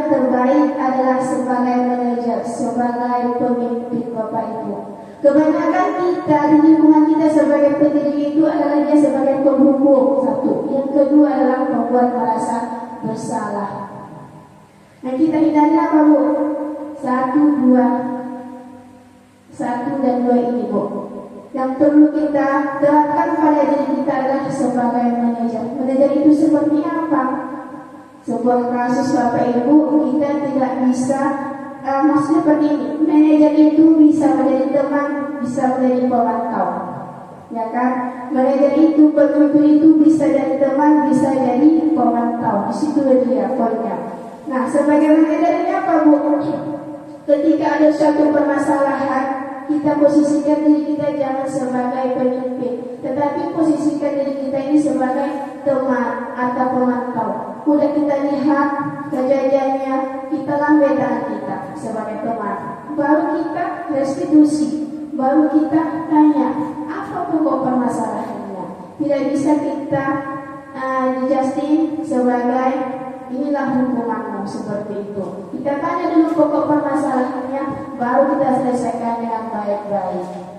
terbaik adalah sebagai manajer, sebagai pemimpin Bapak Ibu. Kebanyakan kita di lingkungan kita sebagai pendidik itu adalah dia sebagai penghukum, satu. Yang kedua adalah membuat merasa bersalah. Nah, kita hindari apa Bu? 1 dan 2 ini Bu. Yang perlu kita terapkan pada diri kita adalah sebagai manajer. Manajer itu seperti apa? Sebuah kasus Bapak Ibu, kita tidak bisa maksudnya seperti ini. Manajer itu bisa menjadi teman, bisa menjadi pemantau, ya kan? Manajer itu, pemimpin itu bisa jadi teman, bisa jadi pemantau. Di situ dia poinnya. Nah, sebagai manajer ini apa Bu? Ketika ada suatu permasalahan, kita posisikan diri kita jangan sebagai pemimpin, tetapi posisikan diri kita ini sebagai teman atau pemantau. Udah kita lihat kejadiannya, kita lambai tangan kita sebagai teman. Baru kita restitusi, baru kita tanya apa pokok permasalahannya. Tidak bisa kita dijustin sebagai inilah hukumanmu seperti itu. Kita tanya dulu pokok permasalahannya, baru kita selesaikan dengan baik-baik.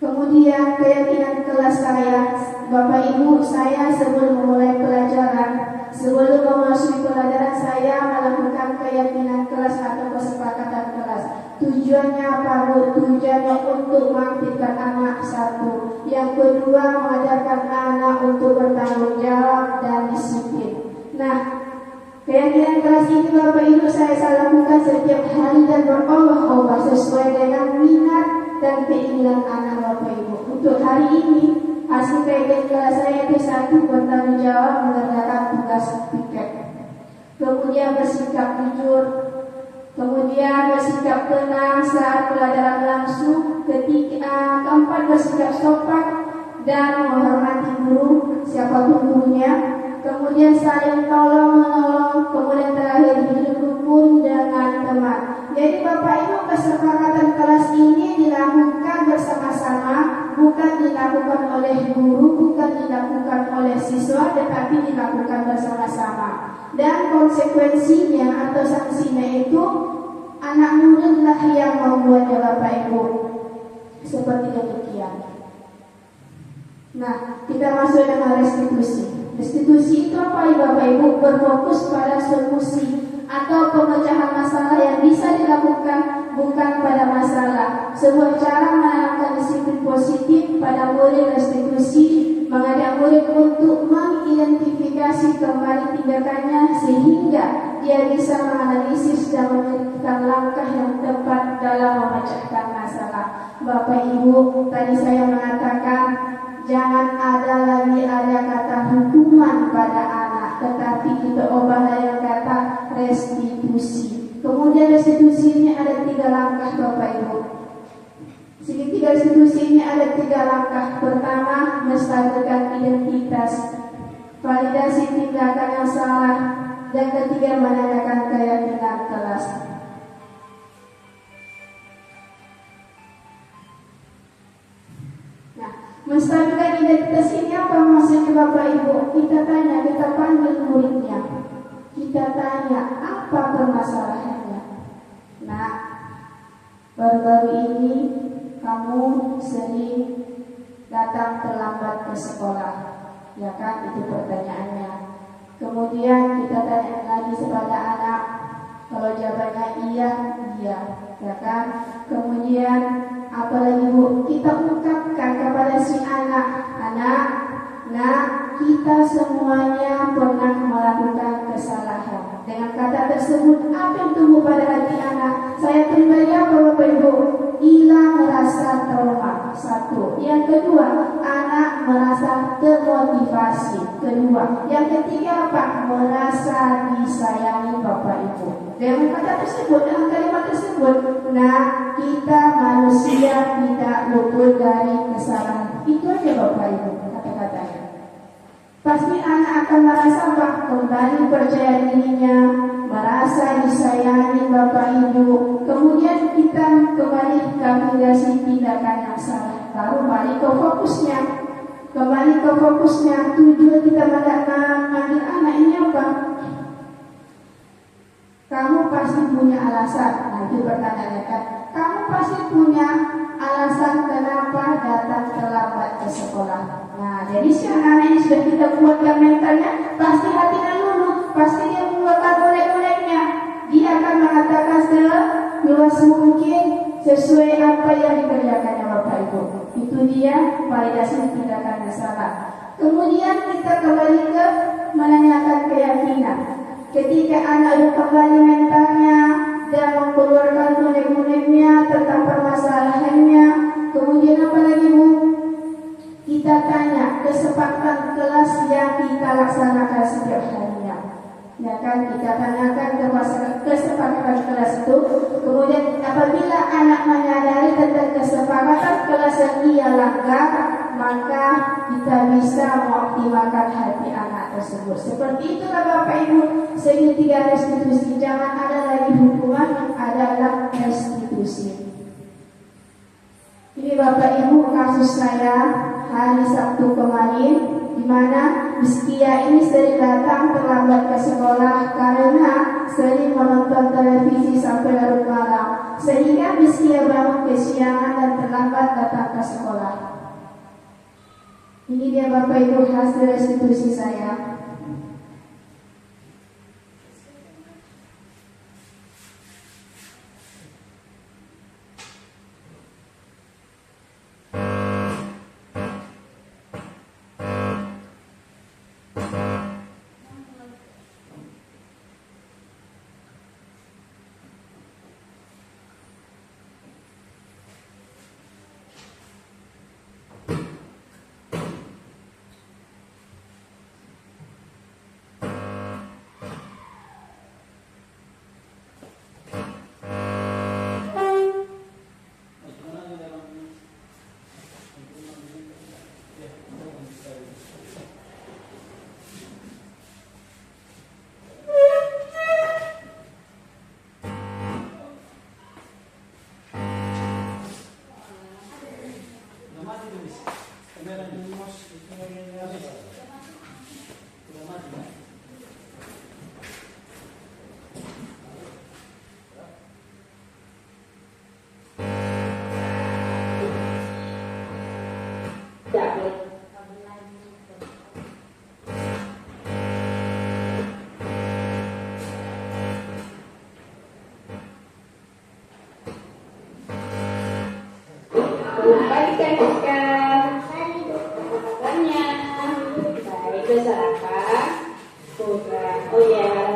Kemudian keyakinan kelas saya, Bapak Ibu, saya sebelum memulai pelajaran sebelum memasuki pelajaran saya melakukan keyakinan kelas atau kesepakatan kelas. Tujuannya apa, Bu? Tujuannya untuk mengaktifkan anak satu. Yang kedua, mengajarkan anak untuk bertanggung jawab dan disiplin. Nah, keyakinan kelas ini Bapak Ibu saya lakukan setiap hari dan berolah-olah sesuai dengan minat dan keinginan anak Bapak Ibu. Untuk hari ini, hasil keyakinan kelas saya itu satu, bertanggung jawab mengerjakan tugas piket. Kemudian bersikap jujur. Kemudian bersikap tenang saat pelajaran langsung. Keempat, bersikap sopan dan menghormati guru, siapapun gurunya. Kemudian saling tolong-menolong. Kemudian terakhir hidup rukun dengan teman. Jadi Bapak Ibu, kesepakatan kelas ini dilakukan bersama-sama, bukan dilakukan oleh guru, bukan dilakukan oleh siswa, tetapi dilakukan bersama-sama. Dan konsekuensinya atau sanksinya itu anak muridlah yang membuatnya Bapak Ibu. Seperti demikian. Nah, kita masuk dengan restitusi. Restitusi itu apa ya Bapak Ibu? Berfokus pada solusi atau pemecahan masalah yang bisa dilakukan, bukan pada masalah. Sebuah cara menanamkan disiplin positif pada murid restitusi, mengajak murid untuk mengidentifikasi kembali tindakannya sehingga dia bisa menganalisis dan menentukan langkah yang tepat dalam memecahkan masalah. Bapak Ibu, tadi saya mengatakan jangan ada kata hukuman pada anak, tetapi kita ubah dengan kata restitusi. Kemudian restitusi ini ada 3 langkah Bapak Ibu. Segitiga restitusi ini ada 3 langkah. Pertama, menstabilkan identitas, validasi tindakan yang salah, dan ketiga, menanyakan keyakinan kelas. Nah, menstabilkan identitas ini apa maksudnya Bapak Ibu? Kita tanya, kita panggil muridnya, kita tanya apa permasalahannya. Nah, baru-baru ini kamu sering datang terlambat ke sekolah, ya kan? Itu pertanyaannya. Kemudian kita tanya lagi kepada anak, kalau jawabannya iya, ya kan? Kemudian apalagi Bu, kita ungkapkan kepada si anak, nah kita semuanya pernah melakukan kesalahan. Dengan kata tersebut, apa yang tumbuh pada hati anak? Saya pribadi apa Bapak Ibu? Hilang rasa trauma. 1. Yang kedua, anak merasa termotivasi. Kedua, yang ketiga apa? Merasa disayangi Bapak Ibu. Dengan kata tersebut, dengan kalimat tersebut, nah kita manusia tidak luput dari kesalahan. Itu aja Bapak Ibu kata-katanya. Pasti anak akan merasa apa? Kembali percaya dirinya, merasa disayangi Bapak Ibu. Kemudian kita kembali validasi tindakan yang salah. Lalu balik ke fokusnya. Kembali ke fokusnya. Tujuan kita mengambil anak ini apa? Kamu pasti punya alasan. Nah, itu pertanyaannya kan. Kamu pasti punya alasan kenapa datang terlambat ke sekolah. Nah, jadi si anak ini sudah kita kuatkan mentalnya, pasti hatinya luluh, pasti dia mengeluarkan oleh-olehnya. Dia akan mengatakan seluas mungkin sesuai apa yang dikerjakannya Bapak Ibu. Itu dia validasi tindakan yang salah. Kemudian kita kembali ke menanyakan keyakinan. Ketika anak kembali mentalnya dan mengeluarkan unek-uneknya tentang permasalahannya, kemudian apa lagi Bu? Kita tanya kesepakatan kelas yang kita laksanakan setiap harinya. Ya kan, kita tanyakan kesepakatan kelas itu. Kemudian apabila anak menyadari tentang kesepakatan kelas yang ia langgar, maka kita bisa mengoptimalkan hati anak tersebut. Seperti itulah Bapak Ibu, segitiga restitusi. Jangan ada lagi hukuman, adalah restitusi. Ini Bapak Ibu kasus saya hari Sabtu kemarin, di mana Miskia ini sering datang terlambat ke sekolah karena sering menonton televisi sampai larut malam, sehingga Miskia bangun kesiangan dan terlambat datang ke sekolah. Ini dia Bapak Ibu hasil restitusi saya.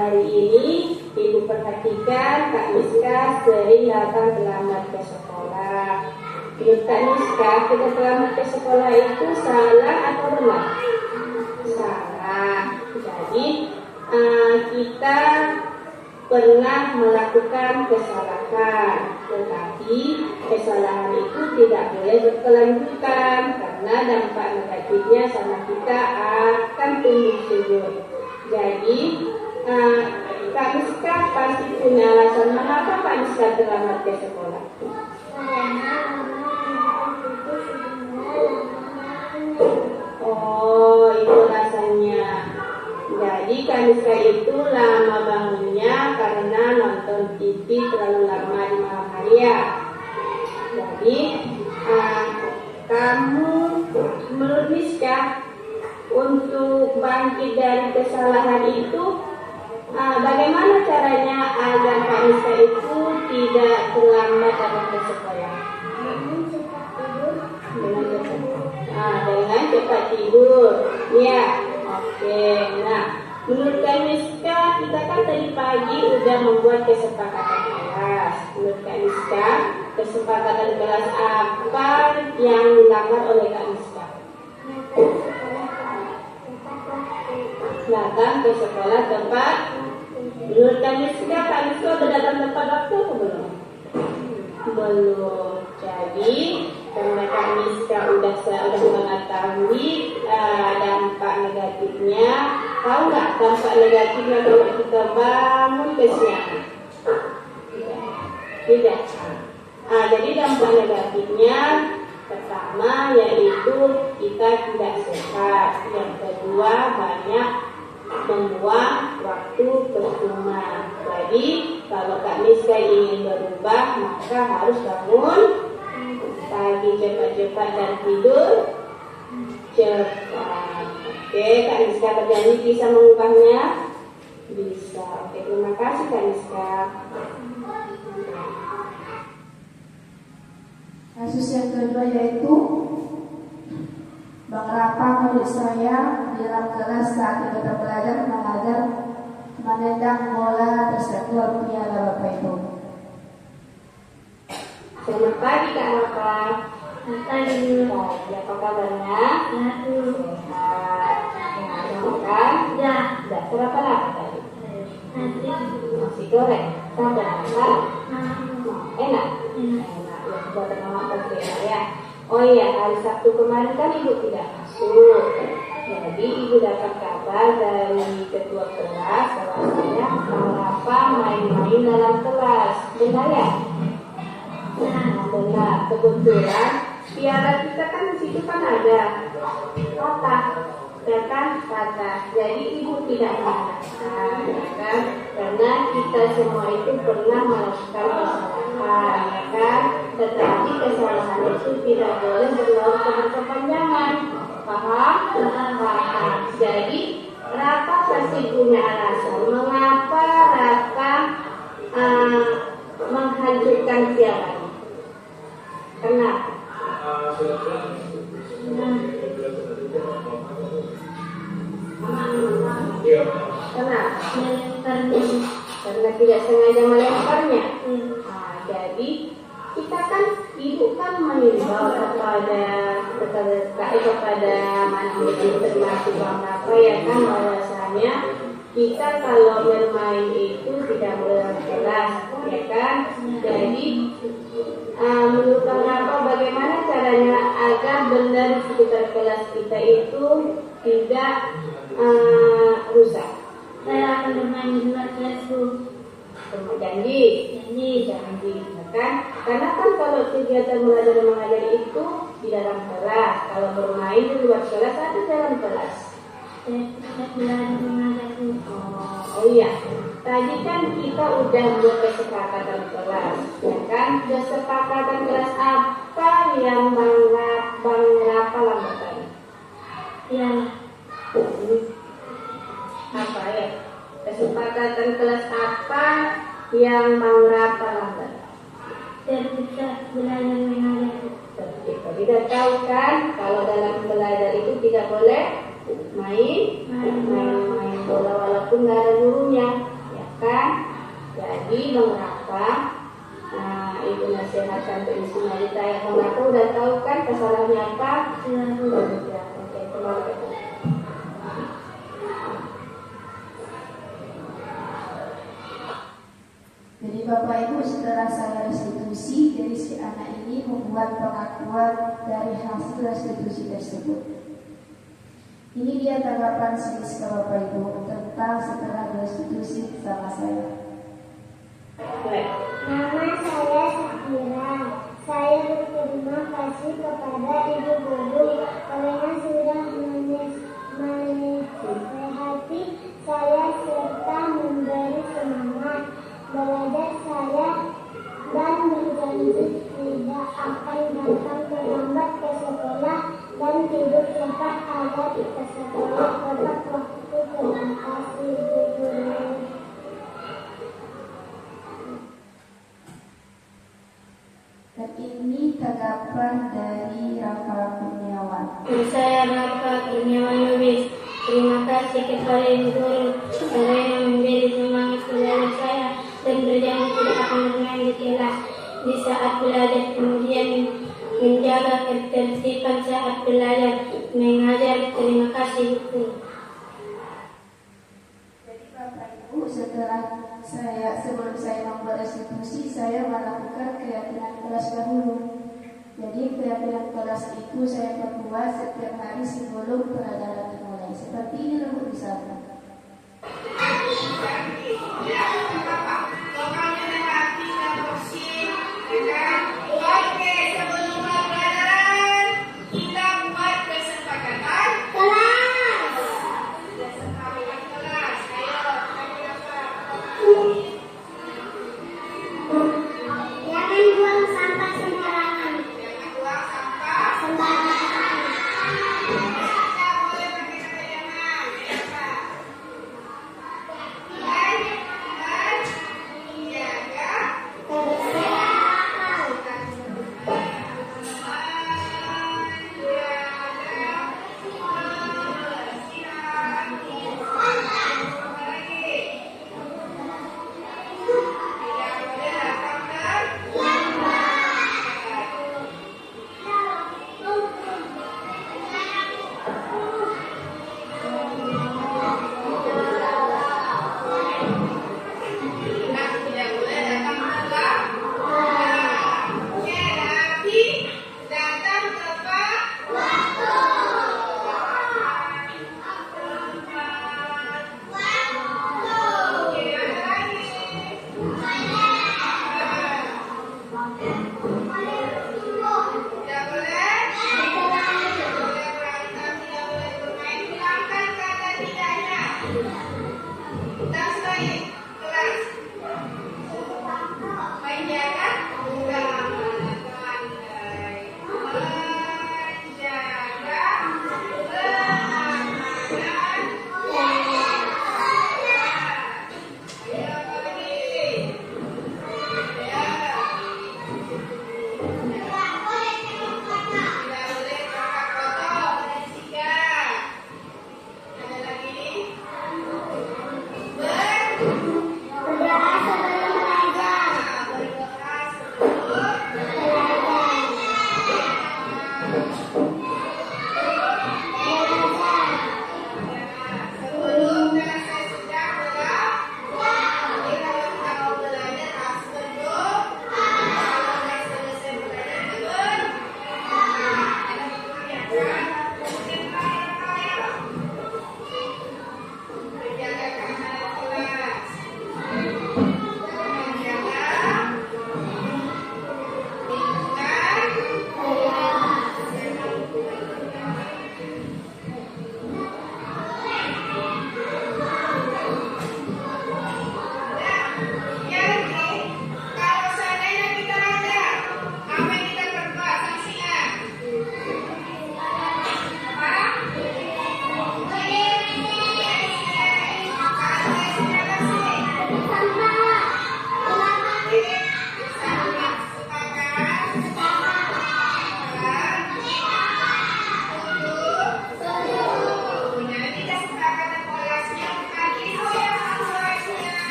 Hari ini Ibu perhatikan Kak Miska sering datang terlambat ke sekolah. Menurut Kak Miska, kita terlambat ke sekolah itu salah atau benar? Salah. Jadi kita pernah melakukan kesalahan, tetapi kesalahan itu tidak boleh berkelanjutan karena dampak negatifnya sama kita akan tumbuh subur. Jadi Kak Miska pasti punya alasan mengapa Kak Miska terlambat ke sekolah. Oh, itu alasannya. Jadi Kak Miska itu lama bangunnya karena nonton TV terlalu lama di malam hari ya. Jadi kamu menurut Miska untuk bangkit dari kesalahan itu bagaimana caranya agar Kak Miska itu tidak terlambat datang ke sekolah? Dengan cepat tidur. Ya, oke. Nah, menurut Kak Miska, kita kan tadi pagi udah membuat kesepakatan kelas. Menurut Kak Miska, kesepakatan kelas apa yang dilanggar oleh Kak Miska? Datang ke sekolah tepat. Menurut Kak Miska udah datang tepat waktu atau belum? Belum. Jadi karena Kak Miska udah mengetahui dampak negatifnya, tahu nggak dampak negatifnya kalau kita bangun kesiangan? Tidak. Jadi dampak negatifnya pertama yaitu kita tidak sehat. Yang kedua banyak membuang waktu percuma. Jadi kalau Kak Miska ingin berubah maka harus bangun pagi cepat-cepat dan tidur cepat. Oke, Kak Miska berjanji bisa mengubahnya? Bisa. Oke, terima kasih Kak Miska. Kasus yang kedua yaitu beberapa murid saya di dalam kelas saat kita belajar mengajar menendang bola tersentuh piala Bapak Ibu. Selamat pagi Kak Nova. Pagi. Apa kabarnya? Sehat. Ada makan? Ya. Sudah berapa lama tadi? Nasi goreng. Sama apa? Enak. Enak. Ya, buatan mama pasti enak ya. Oh iya, hari Sabtu kemarin kan Ibu tidak masuk. Jadi Ibu dapat kabar dari ketua kelas bahwasanya mengapa main-main dalam kelas. Benar ya? Nah, benar. Kebetulan piala kita kan di situ kan ada kotak, ya kan? Kata. Jadi Ibu tidak mengatakan, ya kan? Karena kita semua itu pernah melakukan kesalahan, ya kan? Tetapi kesalahan itu tidak boleh berlalu berkepanjangan. Paham? Paham. Jadi Raka pasti punya alasan mengapa Raka menghancurkan piala. Kenapa? Kenapa? Karena tidak sengaja melemparnya. Jadi kita kan Ibu kan mengimbau kepada manusia termasuk apa ya kan bahwasanya kita kalau bermain itu tidak berkelas ya kan. Jadi menurut apa bagaimana caranya agar benda di sekitar kelas kita itu tidak rusak? Saya akan bermain di luar kelasku. Janji. kan? Karena kan kalau kegiatan belajar dan mengajar itu di dalam kelas, kalau bermain di luar kelas atau dalam kelas. Oh iya, tadi kan kita udah buat kesepakatan kelas, ya kan? Kesepakatan kelas apa yang Bang Rafa lambatkan? Ya. Apa ya? Kesepakatan kelas apa yang Bang Rafa lambat? Sertifikat belajar mengajar. Tadi udah tahu kan kalau dalam belajar itu tidak boleh main bola walaupun nggak ada gurunya, ya kan? Jadi Bang Rafa, ibu nasihatkan ke Ibu Marita ya. Bang Rafa udah tahu kan kesalahannya apa? Ya, oke, kembali ke sana. Jadi Bapak Ibu, setelah saya restitusi, jadi si anak ini membuat pengakuan dari hasil restitusi tersebut. Ini dia tanggapan Siska Bapak Ibu tentang setelah restitusi sama saya. Nama saya Sakira. Saya berterima kasih kepada Ibu Guru karena sudah menasihati saya serta memberi semangat belajar saya dan berjanji tidak akan datang terlambat ke sekolah dan tidur cepat agar ke sekolah tepat waktu. Terima kasih Ibu Guru. Dan ini tanggapan dari Rafa Kurniawan. Saya Rafa Kurniawan Lubis. Terima kasih kepada Ibu Guru karena memberi semangat belajar saya dan berjanji tidak akan bermain di kelas di saat belajar, kemudian menjaga ketertiban saat belajar mengajar. Terima kasih Bu. Jadi Bapak Ibu, sebelum saya membuat restitusi, saya melakukan keyakinan kelas dahulu. Jadi keyakinan kelas itu saya perbuat setiap hari sebelum pelajaran dimulai. Seperti ini loh misalnya. Jangan buang sampah sembarangan.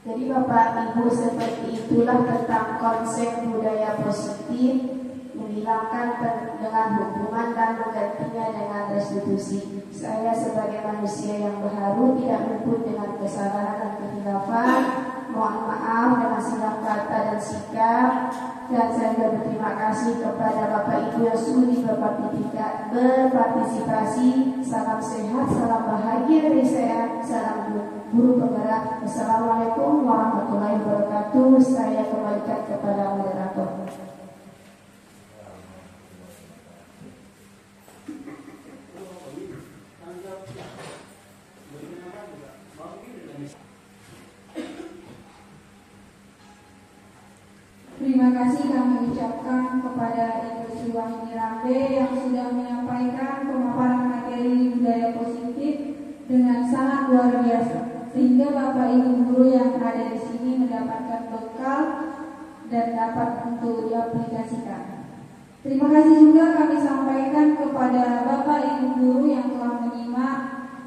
Jadi Bapak Ibu, seperti itulah tentang konsep budaya positif, menghilangkan dengan hubungan dan menggantinya dengan restitusi. Saya sebagai manusia yang baharu tidak luput dengan kesalahan dan kehilafan. Mohon maaf dengan silap kata dan sikap. Dan saya juga berterima kasih kepada Bapak Ibu yang sudi berpartisipasi. Salam sehat, salam bahagia dari saya, salam guru penggerak. Assalamualaikum warahmatullahi wabarakatuh. Saya kembalikan kepada moderator. Terima kasih kami ucapkan kepada Ibu Sri Wahyuni Rambe yang sudah menyampaikan pemaparan materi budaya positif dengan sangat luar biasa, sehingga Bapak Ibu guru yang ada di sini mendapatkan bekal dan dapat untuk diaplikasikan. Terima kasih juga kami sampaikan kepada Bapak Ibu guru yang telah menyimak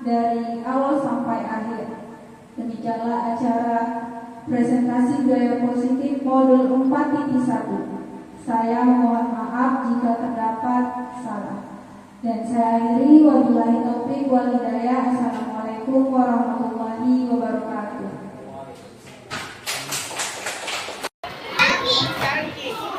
dari awal sampai akhir. Demikianlah acara presentasi budaya positif modul 4.1. Saya mohon maaf jika terdapat salah. Dan saya akhiri, wabillahi taufiq wal hidayah. Assalamualaikum warahmatullahi wabarakatuh.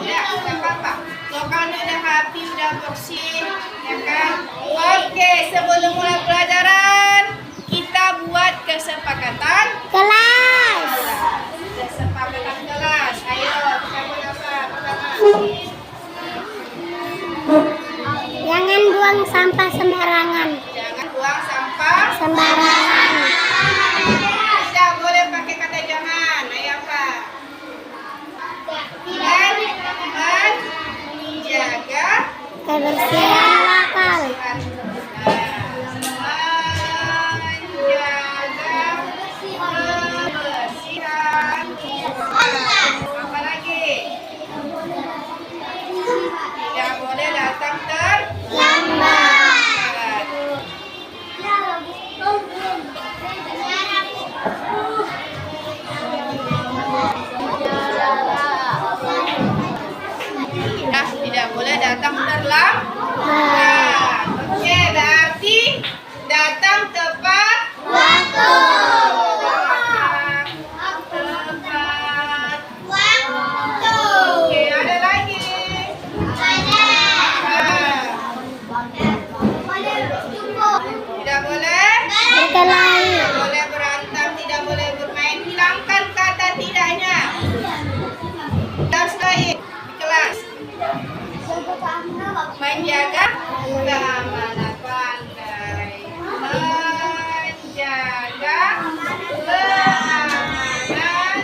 Ya, tidak apa-apa. Kalau udah happy, udah bersih, ya kan? Oke, sebelum mulai pelajaran, kita buat kesepakatan kelas. Kesepakatan kelas. Ayo, kita buat apa? Pertama. Jangan buang sampah sembarangan. Jangan buang sampah Sembarangan. Tidak boleh pakai kata jangan. Ayo apa? Dan menjaga Kebersihan lokal. Apa lagi? Tidak boleh datang terlambat. Tidak boleh datang terlambat. Oke, berarti datang tepat waktu. Oke, ada lagi? Tidak boleh Berkelahi. Tidak boleh berantem, tidak boleh bermain. Hilangkan kata tidaknya. Harus baik di kelas. Menjaga keamanan pandai. Menjaga keamanan.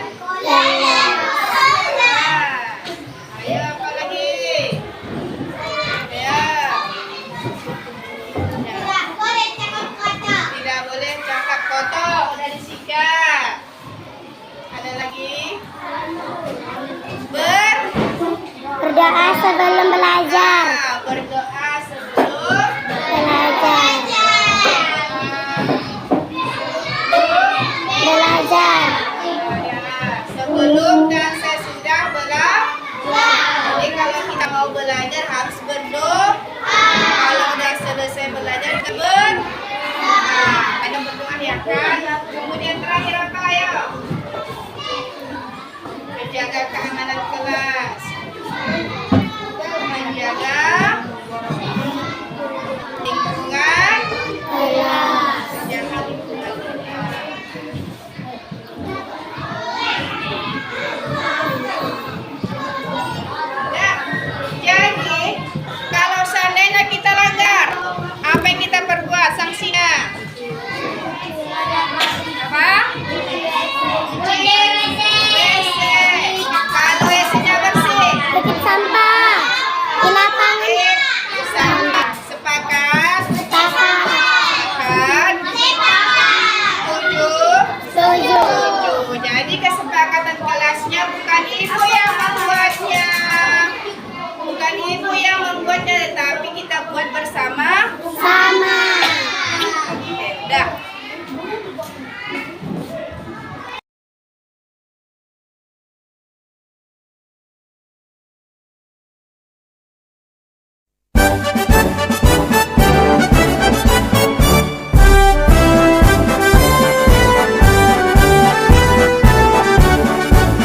Ayo apa lagi? Ya. Tidak boleh cakap kotor. Udah disikat. Ada lagi? Berdoa sebelum